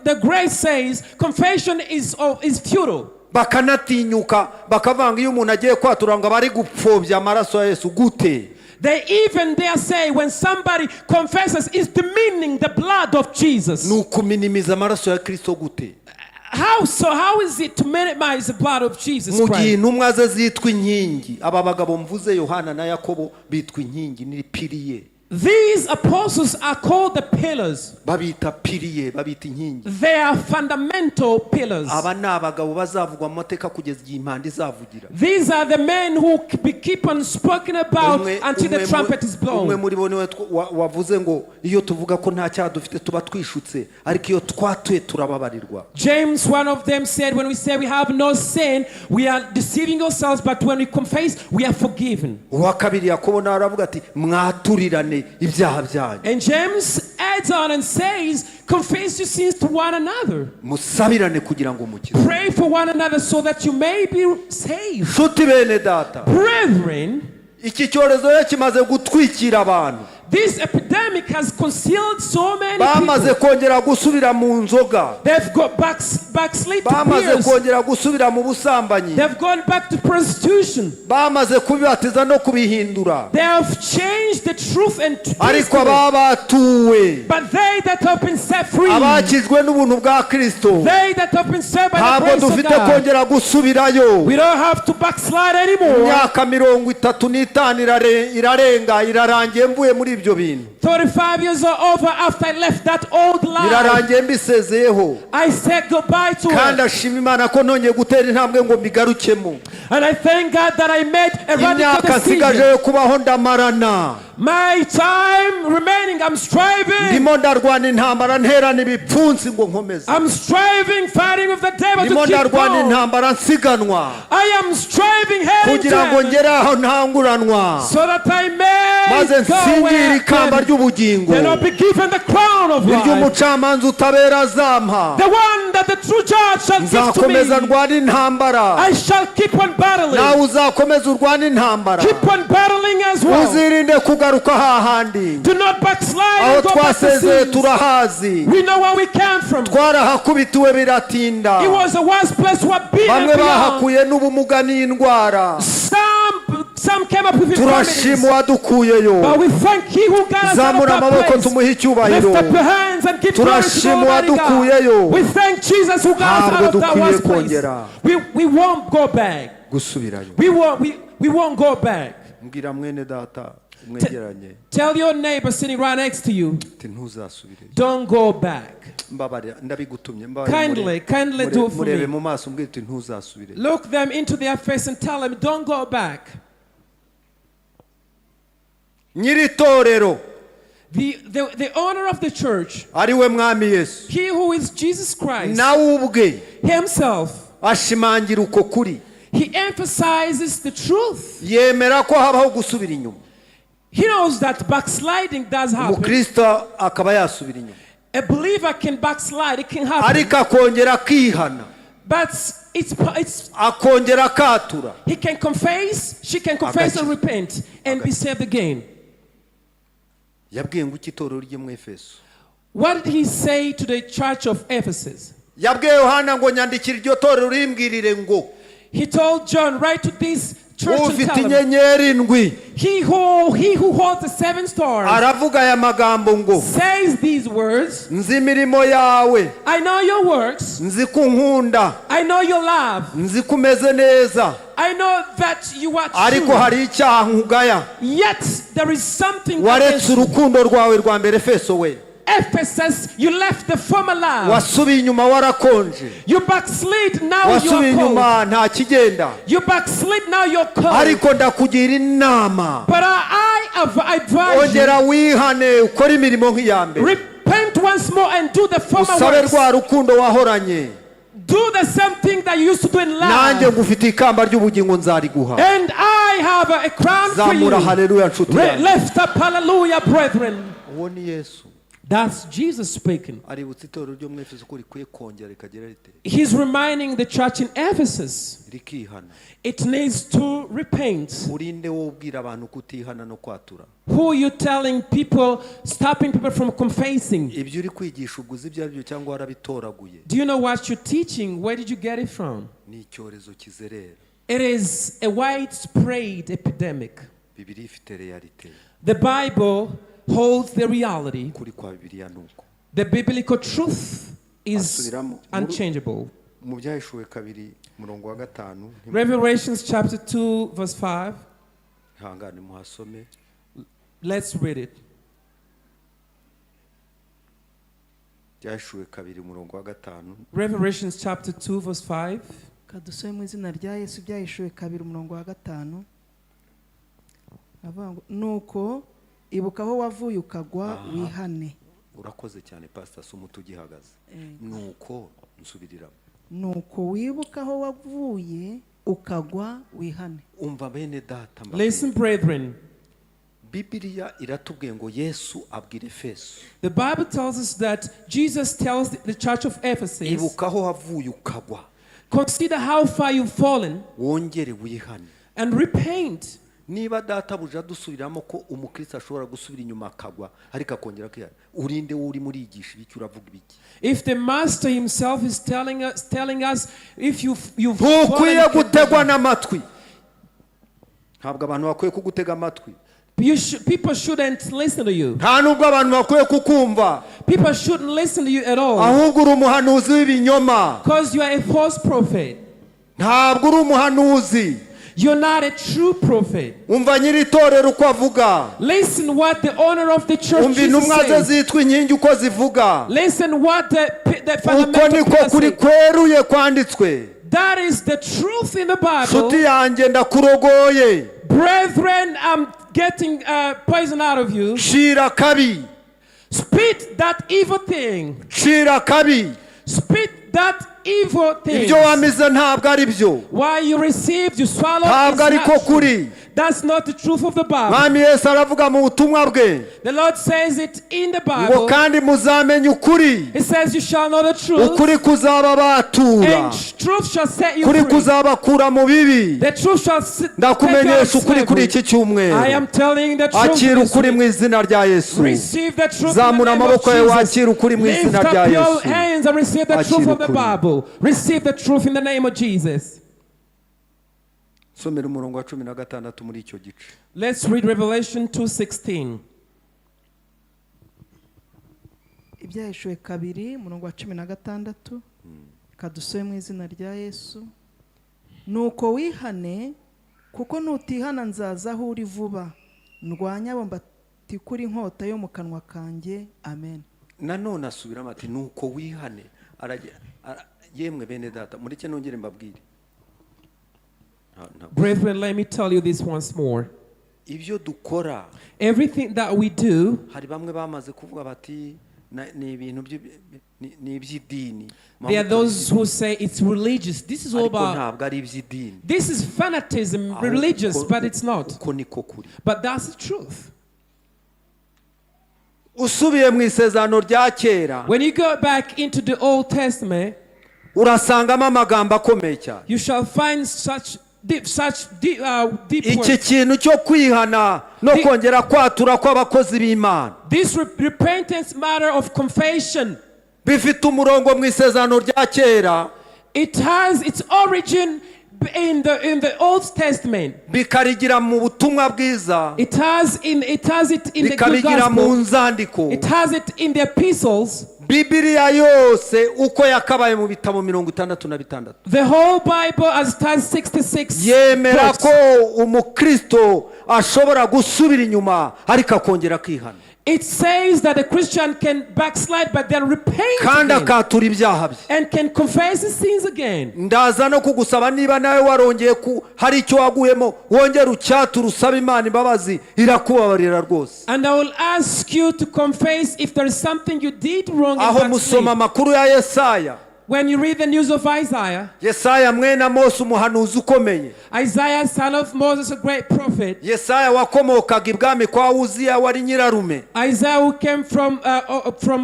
the grace says confession is futile. Bakanatinyuka bakavanga iyo umuntu agiye kwatura ngo abari gupfobya amaraso ya Yesu gute. They even dare say when somebody confesses is demeaning the blood of Jesus. Ni ukuminimiza amaraso ya Kristo gute. How is it to minimize the blood of Jesus Mu gihe Christ? intumwa ze zitwa inkingi, aba bagabo mvuze Yohana na Yakobo bitwa inkingi, ni piliye. These apostles are called the pillars. Babita piliye, babita inkingi. They are fundamental pillars. Aba ni abagabo bazavugwa mu mateka kugeza igihe impanda izavugira. These are the men who keep on spoken about until the trumpet is Umwe blown. muri bo niwe wavuze ngo iyo tuvuga ko nta cyaha dufite tuba twishutse, ariko iyo twatuye turababarirwa. James, one of them, said when we say we have no sin, we are deceiving ourselves, but when we confess, we are forgiven. Uwa kabiri Yakobo nawe aravuga ati mwaturirane ibyaha byanyu. And James adds on and says, confess your sins to one another. Musabirane kugira ngo mukizwe. Pray for one another so that you may be saved. Shuti bene data, Brethren, iki cyorezo rero kimaze gutwikira abantu. this epidemic has concealed so many Bamaze people. kongera gusubira mu nzoga. They've got backslid to Bamaze beers. kongera gusubira mu busambanyi. They've gone back to prostitution. Bamaze kubibatiza no kubihindura. They have changed the truth and Ariko twisted it. ababatuwe, But they that have been set free, abakijwe n'ubuntu bwa Kristo, they that have been saved by the ntabwo grace of dufite God, kongera gusubirayo. we don't have to backslide anymore. Imyaka 35 irarenga irarangiye mvuye muri ibyo bintu. 35 years are over after I left that old life. Irarangiye mbisezeyeho. I said goodbye to Kandi it. ashima Imana ko nongeye gutera intambwe ngo mbigarukemo. And I thank God that I made a radical Imyaka nsigaje decision. yo kubaho ndamarana. My time remaining, I'm striving. ndimo ndarwana intambara nterana ibipfunsi ngo nkomeze. I'm striving, fighting with the devil ndimo to keep ndarwana going. intambara nsiganwa I am striving, heading to kugira ngo heaven, ngere aho ntanguranwa so that I may maze go nsingire where ikamba ry'ubugingo then I'll be given the crown of life. iry'umucamanza utabera azampa. The one that the true judge shall give to nzakomeza me. ndwana intambara I shall keep on battling. nawe uzakomeza urwana intambara. Keep on battling as well. uzirinde kugaruka hahandi Do not backslide aho and go back to twasezeye sin. turahazi. We know where we came from. twarahakubitiwe biratinda. It was the worst place to have been and bamwe beyond. bahakuye n'ubumuga n'indwara. Some came up with infirmities. turashima uwadukuyeyo. But we thank He who got us out of zamura that amaboko place. tumuhe icyubahiro. Lift up your hands and give glory to the turashima Almighty God. uwadukuyeyo. We thank Jesus who got us Ntabwo out of that dukwiye worst place. kongera We won't go back. gusubirayo. We won't go back. mbwira mwene data umwegeranye Tell your neighbor sitting right next to you, ati ntuzasubire. don't go back. mbabarira ndabigutumye Kindly do it for murebe me. mu maso mbwira ati ntuzasubire. Look them into their face and tell them, don't go back. nyiri itorero The owner of the church, ari we mwami Yesu He who is Jesus Christ nawe ubwe Himself, ashimangira uko kuri. He emphasizes the truth. yemera ko habaho gusubira inyuma. He knows that backsliding does happen. umukristo akaba yasubira inyuma A believer can backslide, it can happen. ariko akongera akihana But it's akongera akatura. he can confess, she can confess and Agaki. repent and be saved again. yabwiye ngo iki itorero rye mu Efeso. What did he say to the church of Ephesus? yabwiye Yohana ngo nyandikira iryo torero rimbwirire ngo He told John, write to this church and ufite tell him, inyenyeri ndwi he who holds the 7 stars aravuga aya magambo ngo says these words, nzi imirimo yawe, I know your works, nzi ko unkunda, I know your love, nzi ko umeze neza, I know that you are ariko true, hari icyaha nkugaya. yet there is something waretse against you. urukundo rwawe rwa mbere Efeso we. Ephesus, you left the former love. wasubiye inyuma warakonje. You backslid, now you wasubiye are cold. inyuma nta kigenda. You backslid, now you're cold. ariko ndakugira inama But I advise ongera wihane ukora imirimo nk'iya you, mbere. repent once more and do the former usabe works. rwa rukundo wahoranye. Do the same thing that you used to do in nanjye love. ngufite ikamba ry'ubugingo nzariguha. And I have a crown for you. zamura haleluya nshuti yanjye. Lift up hallelujah, brethren. uwo ni Yesu. That's Jesus speaking. aributsa itorero ryo mu Efeso ko rikwiye kongera rikagira rite He's reminding the church in Ephesus, rikihana. it needs to repent. urinde wowe ubwira abantu kutihana no kwatura. Who you telling people, stopping people from confessing? ibyo uri kwigisha uguze ibyo aribyo cyangwa warabitoraguye. Do you know what you're teaching? Where did you get it from? ni icyorezo kizerera. It is a widespread epidemic. Bibiliya ifite realite. The Bible holds the reality. kuri kwa Bibiliya nuko. The biblical truth is Asubiramo. unchangeable. mu byahishuwe 2:5 Revelations chapter 2 verse 5. hangane muhasome. Let's read it. byahishuwe 2:5. Revelations chapter 2 verse 5. kadusome mu izina rya Yesu byahishuwe 2:5. avuga ngo nuko ibuka aho wavuye ukagwa wihane. urakoze cyane pastor Sumutu gihagaze. nuko nsubiriramo. nuko wibuka aho wavuye ukagwa wihane. umva bene data Listen, brethren. Bibiliya iratubwiye ngo Yesu abwira Efeso. The Bible tells us that Jesus tells the church of Ephesus, ibuka aho wavuye ukagwa consider how far you've fallen wongere wihane. and repent. niba data buja dusubiramo ko umukristo ashobora gusubira inyuma akagwa ariko akongera kwihana, urinde wowe uri murigisha ibiki uravuga ibiki. If the master himself is telling us if you've ntukwiye gutegwa n'amatwi. ntabwo abantu bakwiye kugutega amatwi. people shouldn't listen to you. nta nubwo abantu bakwiye kukumva. People shouldn't listen to you at all. ahubwo uri umuhanuzi w'ibinyoma. Because you are a false prophet. ntabwo uri umuhanuzi. You're not a true prophet. umva nyiri itorero uko avuga. Listen what the owner of the church umva intumwa ze says. zitwa inkingi uko zivuga. Listen what the uko fundamental niko pillars kuri say. kweruye kwanditswe. That is the truth in the nshuti Bible. yanjye ndakurogoye. Brethren, I'm getting poison out of you. cira kabi, Spit that evil thing. cira kabi. Spit that evil thing. Ibyo wamize ntabwo ari byo, Why you received, you swallowed. ntabwo It's ariko not true. kuri. That's not the truth of the Bible. Mwami Yesu aravuga mu butumwa bwe The Lord says it in the ngo Bible. kandi muzamenya ukuri, It says you shall know the truth, ukuri kuzaba batura, and truth shall set you ukuri free. kuzabakura mu bibi. The truth shall take you out of Ndakumenyesha ukuri kuri slavery. iki cyumweru. I am telling the truth Akira this ukuri mu week. izina rya Yesu. Receive the truth in the Zamura name of amaboko yawe Jesus. wakira ukuri mu Lift izina up rya your Yesu. hands and receive the truth Akira of the ukuri. Bible. Receive the truth in the name of Jesus. Somera umurongo wa 16 muri icyo gice. Let's read Revelation 2:16. Ibyahishuwe 2 umurongo wa 16 kadusome mu izina rya Yesu. Nuko wihane kuko nutihana nzaza aho uri vuba, ndwanya abo mbatikura inkota yo mu kanwa kanjye. Amen. Nanone asubiramo ati nuko wihane. Yemwe bene data mureke nongere mbabwire. Brethren, let me tell you this once more. Ibyo dukora, Everything that we do, hari bamwe bamaze kuvuga bati ni ibintu ni iby'idini. there are those who say it's religious. This is all Ariko about, ntabwo ari iby'idini. this is fanatism, religious, but it's not. Uko niko kuri. But that's the truth. Usubiye mu isezerano rya kera, When you go back into the Old Testament, urasangamo amagambo akomeye cyane. you shall find such deep Iki words. kintu cyo kwihana no kongera kwatura kw'abakozi b'Imana This repentance matter of confession, bifite umurongo mu isezerano rya kera, it has its origin in the Old Testament. bikarigira mu butumwa bwiza, It has it in the good bikabigira mu gospel. nzandiko. It has it in the epistles. Bibiliya yose uko yakabaye mu bitabo 66 The whole Bible as it has 66 yemera books. ko umukristo ashobora gusubira inyuma ariko akongera kwihana It says that a Christian can backslide but then repent kandi again akatura ibyaha bye. and can confess his sins again. Ndaza no kugusaba niba nawe warongeye hari icyo waguyemo wongera ucyatura usaba Imana imbabazi irakubabarira rwose. And I will ask you to confess if there is something you did wrong Aho and musoma backslid. amakuru ya Yesaya, When you read the news of Isaiah, Yesaya mwene Mose umuhanuzi ukomeye, Isaiah, son of Moses, a great prophet. Yesaya wakomokaga ibwami kwa Uziya wari nyirarume, Isaiah who came from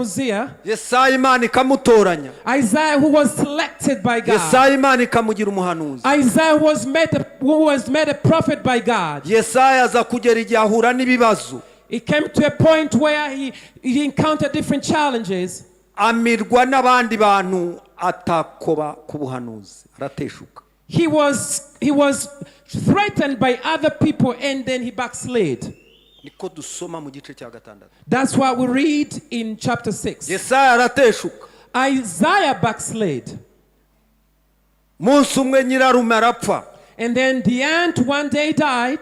Uzziah. Yesaya Imana ikamutoranya, Isaiah who was selected by God. Yesaya Imana ikamugira umuhanuzi. Isaiah who was made a prophet by God. Yesaya aza kugera igihe ahura n'ibibazo, He came to a point where he encountered different challenges. amirwa n'abandi bantu atakoba ku buhanuzi, arateshuka. He was threatened by other people and then he backslid. Niko dusoma mu gice cya 6. That's what we read in chapter 6. Yesaya arateshuka. Isaiah backslid. Munsi umwe nyirarume arapfa. And then the aunt one day died.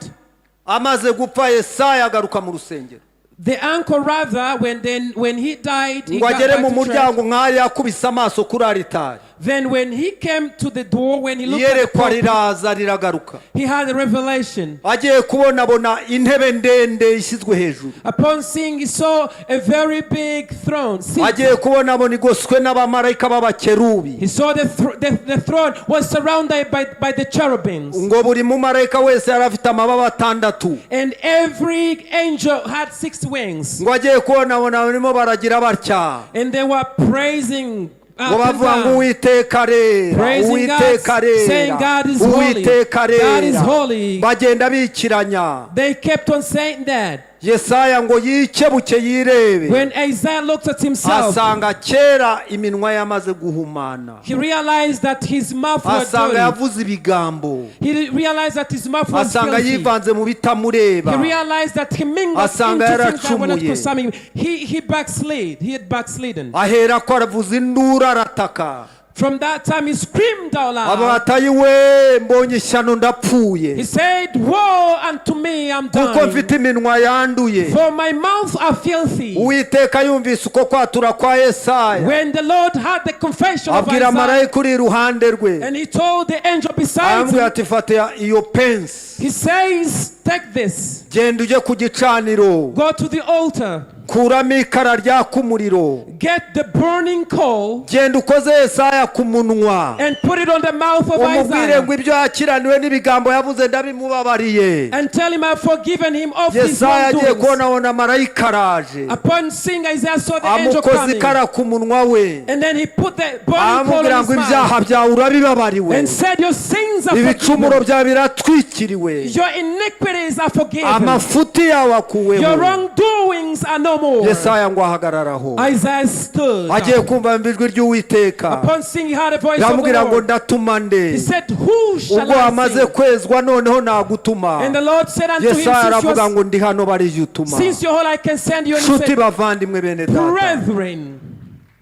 Amaze gupfa Yesaya agaruka mu rusengero. The uncle rather, when he died, he Ngo got agere back mu to church. muryango nk'aya akubise amaso kuri aritari. Then when he came to the door, when he looked at the Yerekwa pulpit, riraza riragaruka. he had a revelation. Agiye kubona intebe ndende ishyizwe hejuru. Upon seeing, he saw a very big throne. Agiye kubona igoswe n'abamarayika b'abakerubi. He saw the throne was surrounded by the cherubims. Ngo buri mumarayika wese yari afite amababa 6. And every angel had 6 wings. Ngo agiye kubona barimo baragira batya. And they were praising Ngo bavuga ngo Uwiteka arera, praising God, Uwiteka saying arera, God is holy. Uwiteka God is arera. holy. Bagenda bikiranya. They kept on saying that. Yesaya ngo yikebuke yirebe. When Isaiah looked at himself, Asanga kera iminwa yamaze guhumana. he realized that his mouth was Asanga dirty. yavuze ibigambo. He realized that his mouth was Asanga filthy. yivanze mu bitamureba. He realized that he mingled Asanga into things that were not yaracumuye. concerning him. He backslid. He had backslidden. Ahera ko aravuza induru arataka. From that time he screamed out aba loud. batayiwe mbonye ishyano ndapfuye He said, woe unto me, I'm kuko dying. mfite iminwa yanduye. For my mouth are filthy. Uwiteka yumvise uko kwatura kwa Yesaya, When the Lord heard the confession of abwira Isaiah, marayika uri iruhande rwe, and he told the angel beside arambwira him, ati fata iyo pensi, he says, take this, genda ujye ku gicaniro, go to the altar, kuramo ikara ryaka umuriro, get the burning coal, genda ukoze Yesaya ku munwa, and put it on the mouth of umubwire Isaiah, ngo ibyo yakiraniwe n'ibigambo yavuze ndabimubabariye. and tell him I've forgiven him of his Yesaya agiye wrongdoings. kubona marayika araje, Upon seeing Isaiah saw the angel amukoze coming, ikara ku munwa we, and then he put the burning coal amubwira on ngo his ibyaha mouth, byawe urabibabariwe, and said, your sins are ibicumuro forgiven, byawe biratwikiriwe, your iniquities are forgiven, amafuti yawe akuweho. your wrongdoings are no more. Yesaya ngo ahagararaho, Isaiah stood. agiye kumva ijwi ry'Uwiteka, Upon seeing he heard a voice of the yamubwira ngo Lord, ndatuma nde, he said, who shall ubwo I amaze send? kwezwa noneho nagutuma. And the Lord said unto him, Yesaya aravuga ngo ndi hano barije utuma. since you're whole, I can send you. And he Nshuti said, bavandimwe bene data, brethren,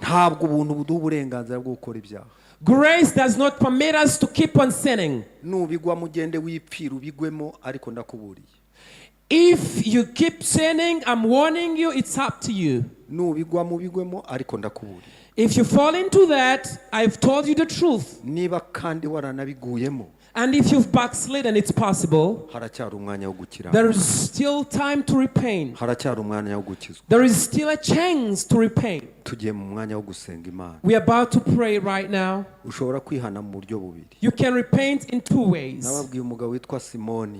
ntabwo ubuntu buduha uburenganzira bwo gukora ibyaha. grace does not permit us to keep on sinning. Nubigwa mugende wipfira ubigwemo, ariko ndakuburiye. If you keep sinning, I'm warning you, it's up to you. Nubigwa mubigwemo, ariko ndakuburiye. If you fall into that, I've told you the truth. Niba kandi waranabiguyemo, And if you've backslidden, it's possible. haracyari umwanya wo gukira. There is still time to repent. Haracyari umwanya wo gukizwa. There is still a chance to repent. Tugiye mu mwanya wo gusenga Imana. We are about to pray right now. Ushobora kwihana mu buryo bubiri. You can repent in two ways. Nababwiye umugabo witwa Simoni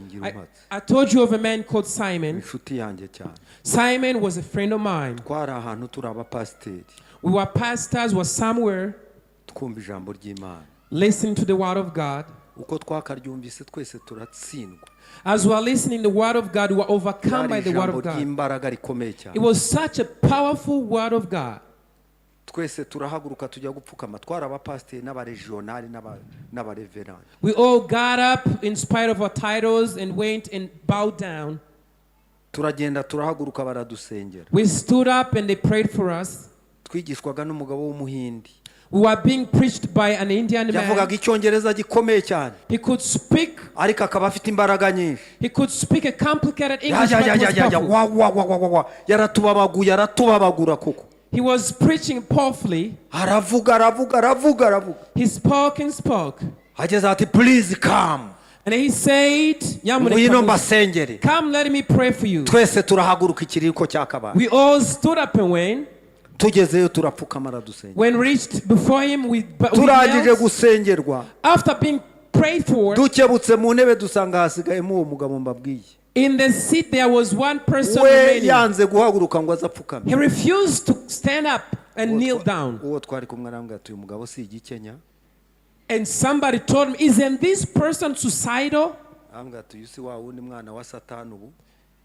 I told you of a man called Simon. inshuti yanjye cyane. Simon was a friend of mine. Twari ahantu turi abapasiteri, We were pastors, were somewhere twumva ijambo ry'Imana. listening to the word of God. Uko twakaryumvise twese turatsindwa. As we are listening to the word of God, we were overcome by Ryari the word ijambo of God. ry'imbaraga rikomeye cyane. It was such a powerful word of God. Twese turahaguruka tujya gupfukama. Twari abapasiteri n'abaregionali n'abareverandi. We all got up in spite of our titles and went and bowed down. Turagenda turahaguruka baradusengera. We stood up and they prayed for us. Twigishwaga n'umugabo w'umuhindi. We were being preached by an Indian Yavugaga man. icyongereza gikomeye cyane, He could speak. ariko akaba afite imbaraga nyinshi. He could speak a complicated English. But it was powerful. yaratubabaguye aratubabagura koko. He was preaching powerfully. aravuga. He spoke and spoke. Ageze ati please come, And he said, ngwino mbasengere. come, let me pray for you. Twese turahaguruka ikiriko cyakabaye. We all stood up and went. Tugezeyo turapfukama aradusengera. When reached before him, we Turangije knelt. gusengerwa, After being prayed for, dukebutse mu ntebe dusanga hasigayemo uwo mugabo mbabwiye. in the seat there was one person We remaining. yanze guhaguruka ngo azapfukame. He refused to stand up and kneel down. Uwo twari kumwe arambwira ati uyu mugabo si igikenya. And somebody told him, isn't this person suicidal? Arambwira ati uyu si wa wundi mwana wa Satani ubu.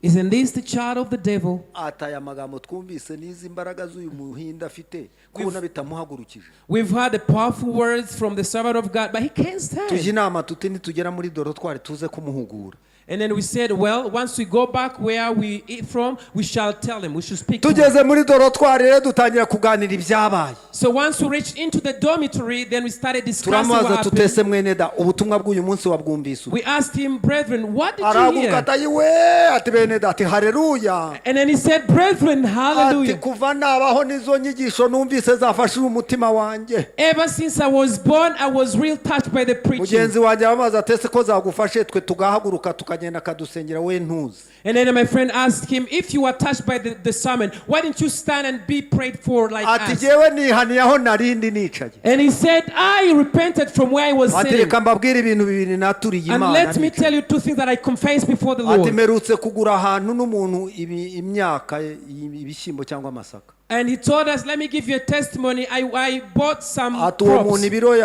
Isn't this the child of the devil? Ataya amagambo twumvise n'izi imbaraga z'uyu muhinda afite kubona bitamuhagurukije. We've heard the powerful words from the servant of God, but he can't Tujye stand. inama tuti nitugera muri Dore twari tuze kumuhugura. And then we said, well, once we go back where we eat from, we shall tell him, we should speak to him. Tugeze muri Dore twari rero dutangira kuganira ibyabaye. So once we reached into the dormitory, then we started discussing what Turamaza happened. tutese mwene da ubutumwa bw'uyu munsi wabwumvise. We asked him, brethren, what did you Aravuga hear? ati we ati bene da ati haleluya. And then he said, brethren, Ati hallelujah. kuva nabaho nizo nyigisho numvise zafashije umutima wanjye. Ever since I was born, I was real touched by the preaching. Mugenzi wanjye amaze atese ko zagufashe twe tugahaguruka tukagenda kadusengera we ntuzi. And then my friend asked him, if you were touched by the sermon, why didn't you stand and be prayed for like Ati us? jewe nihaniye aho narindi nicaye. And he said, I repented from where I was Ati sinning. reka mbabwire ibintu bibiri naturiye And Imana. let me tell you two things that I confess before the Ati Lord. merutse kugura ahantu n'umuntu imyaka ibishyimbo cyangwa amasaka. And he told us, let me give you a testimony. I bought some Ati uwo muntu crops. ibiro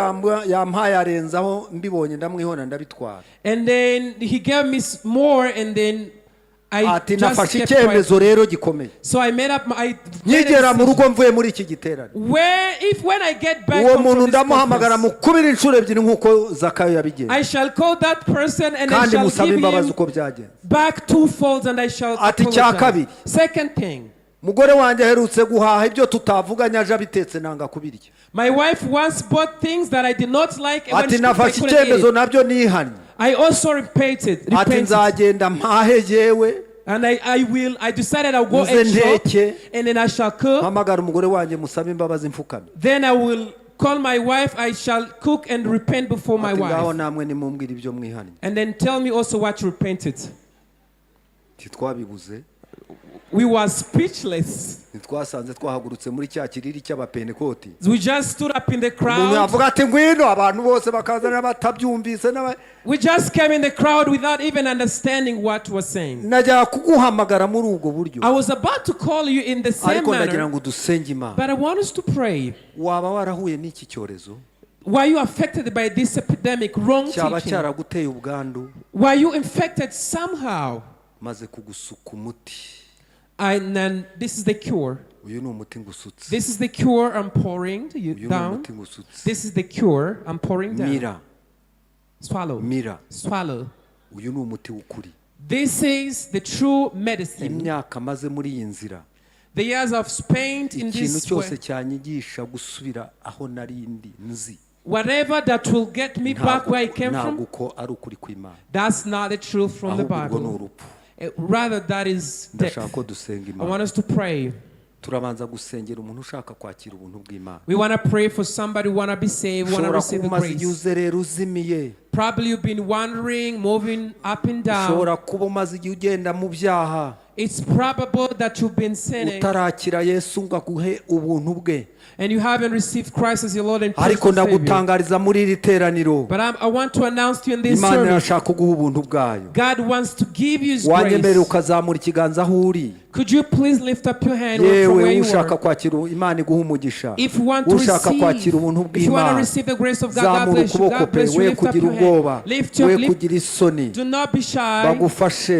yampaye arenzaho mbibonye ndamwihona ndabitwara. And then he gave me more, and then I Ati just nafashe kept quiet. icyemezo rero gikomeye. So I made up my Nkigera mu rugo mvuye muri iki giterane. when I get back Uwo home muntu from this ndamuhamagara conference, mukubira inshuro ebyiri nk'uko Zakayo yabigenje. I shall call that person and I Kandi shall musabe give imbabazi him uko byagenze. back twofold, and I shall Ati cya apologize. kabiri. Second thing, Mugore wanjye aherutse guhaha ibyo tutavuganye aje abitetse nanga kubirya. My wife once bought things that I did not like, and when Ati she nafashe couldn't eat icyemezo it. nabyo nihanye. I also repented. Ati nzagenda mpahe jewe. And I decided I'll go Nze and shop, nteke. and then I shall cook. Mpamagara umugore wanjye musabe imbabazi mfukamye. Then I will call my wife, I shall cook and repent before my Ati ngaho wife. namwe nimumbwira ibyo mwihanye. And then tell me also what you repented. Titwabibuze. We were speechless. Ntitwasanze twahagurutse muri cya kiriri cy'abapentekoti. We just stood up in the Umuntu crowd. avuga ati ngwino abantu bose bakazana batabyumvise We just came in the crowd without even understanding what was saying. najya kuguhamagara muri ubwo buryo. I was about to call you in the same Ariko ndagira manner, ngo dusenge Imana. but I want us to pray. Waba warahuye n'iki cyorezo? Were you affected by this epidemic, wrong Cyaba teaching? cyaraguteye ubwandu Were you infected somehow? maze kugusuka umuti. And then this is the cure. Uyu ni umuti ngusutse. This is the cure I'm pouring you Uyu ni down. umuti ngusutse. This is the cure I'm pouring down. Mira. Swallow. Mira. Swallow. Uyu ni umuti w'ukuri. This is the true medicine. Imyaka maze muri iyi nzira. The years I've spent in Ikintu this cyose way, cyanyigisha gusubira aho narindi nzi. whatever that will get me back where I came Ntabwo from, uko ari ukuri kw'Imana. that's not the truth from the Ahubwo ubwo ni Bible. urupfu. Rather, that is death. Ndashaka ko dusenga I want Imana. us to pray. Turabanza gusengera umuntu ushaka kwakira ubuntu bw'Imana. We want to pray for somebody who want to be saved, want to Ushobora receive kuba the umaze igihe grace. uzerera uzimiye. Probably you've been wandering, moving up and down. Ushobora kuba umaze igihe ugenda mu byaha. It's probable that you've been sinning Utarakira Yesu ngo aguhe ubuntu bwe. and you haven't received Christ as your Lord and Ariko personal Savior. ndagutangariza muri iri teraniro. But I want to announce to you in this Imana service, irashaka kuguha ubuntu bwayo. God wants to give you His Wanyemerera grace. ukazamura ikiganza aho uri. Could you please lift up your hand from where Yewe you ushaka are? kwakira Imana iguha umugisha. If you want to Ushaka receive, kwakira ubuntu if you want to bw'Imana. receive the grace of God, God Zamura bless you. ukuboko God pe, bless you. we Lift up kugira your ubwoba, hand. Lift we your kugira isoni. Do not be shy.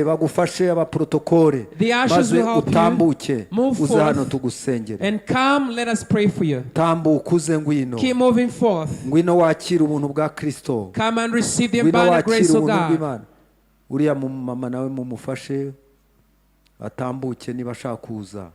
Bagufashe abaprotokole. The ushers will Maze help you. utambuke. Move Uze hano forth. tugusengere. And come, let us pray for you. Tambuka uze ngwino. Keep moving forth. Ngwino wakira ubuntu bwa Kristo. Come and receive the Ngwino abundant grace wakira of ubuntu God. bw'Imana. Uriya mama nawe mumufashe atambuke niba ashaka kuza.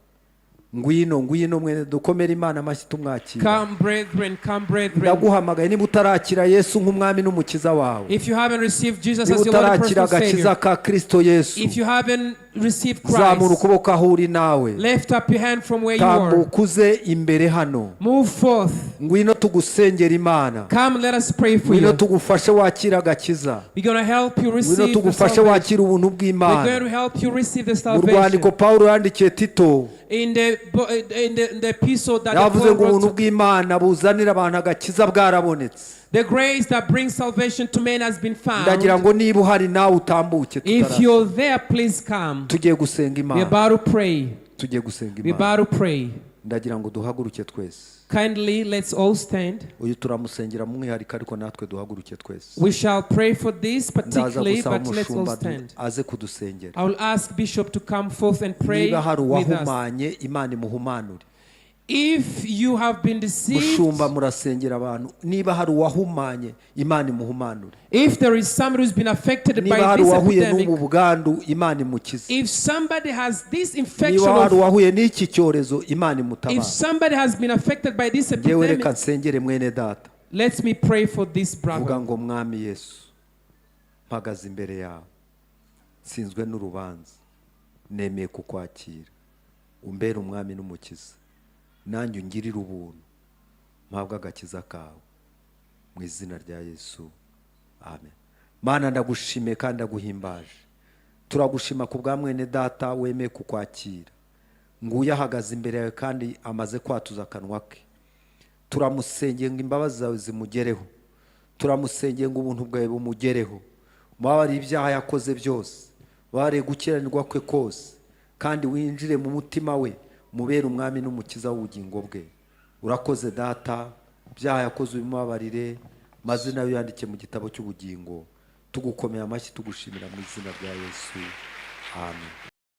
Ngwino mwene dukomere Imana amashyi tumwakira. Come, brethren, come, brethren. Ndaguhamagaye niba utarakira Yesu nk'umwami n'umukiza wawe. If you haven't received Jesus Niba as your Lord and utarakira personal agakiza Savior, ka Kristo Yesu. if you haven't received Zamura Christ, ukuboko aho uri nawe. lift up your hand from where you are. Tambuka uze imbere hano. Move forth. Ngwino tugusengera Imana. Come, let us pray for Ngwino you. tugufashe wakira agakiza. We're going to help you Ngwino receive the tugufashe salvation. wakira ubuntu We're going bw'Imana. to help you receive the Mu salvation. rwandiko Pawulo yandikiye Tito In the epistle that yavuze Paul ngo ubuntu wrote, bw'Imana buzanira abantu agakiza bwarabonetse. the grace that brings salvation to men has been Ndagira found. ngo niba uhari nawe utambuke If tutarasa. you're there, please come. Tugiye gusenga We're Imana. about to pray. Tugiye gusenga We're Imana. about to pray. Ndagira ngo duhaguruke twese. Kindly, let's all stand. Uyu turamusengera mu mwihariko ariko natwe duhaguruke twese. We shall pray for this Ndaza particularly, gusaba but let's all umushumba stand. aze kudusengera. I will ask Bishop to come forth and pray Niba hari with us. uwahumanye Imana imuhumanure. If you have been deceived, Mushumba murasengera abantu. Niba hari uwahumanye Imana imuhumanure. if there is somebody who's been affected Niba by hari this uwahuye epidemic, n'ubu bwandu Imana imukize. if somebody has this infection, Niba hari of, uwahuye n'iki cyorezo Imana if imutabara. somebody has been affected by this Ngewe reka epidemic, nsengere mwene data. let me pray for this Vuga brother. ngo mwami Yesu mpagaze imbere yawe. Sinzwe n'urubanza. Nemeye kukwakira. Umbere umwami n'umukiza. Nanjye ungirira ubuntu. Mpabwa agakiza kawe. Mu izina rya Yesu. Amen. Mana ndagushimiye kandi ndaguhimbaje. Turagushima ku bwa mwene data wemeye kukwakira. Nguye ahagaze imbere yawe kandi amaze kwatuza akanwa ke. Turamusengeye ngo imbabazi zawe zimugereho. Turamusengeye ngo ubuntu bwawe bumugereho. Mubabare ibyaha yakoze byose. Mubabare gukiranirwa kwe kose. Kandi winjire mu mutima we. Mubere umwami n'umukiza w'ubugingo bwe. Urakoze data. Ibyaha yakoze ubimubabarire. Mazina yawe yandike mu gitabo cy'ubugingo. Tugukomeye amashyi tugushimira mu izina rya Yesu. Amen.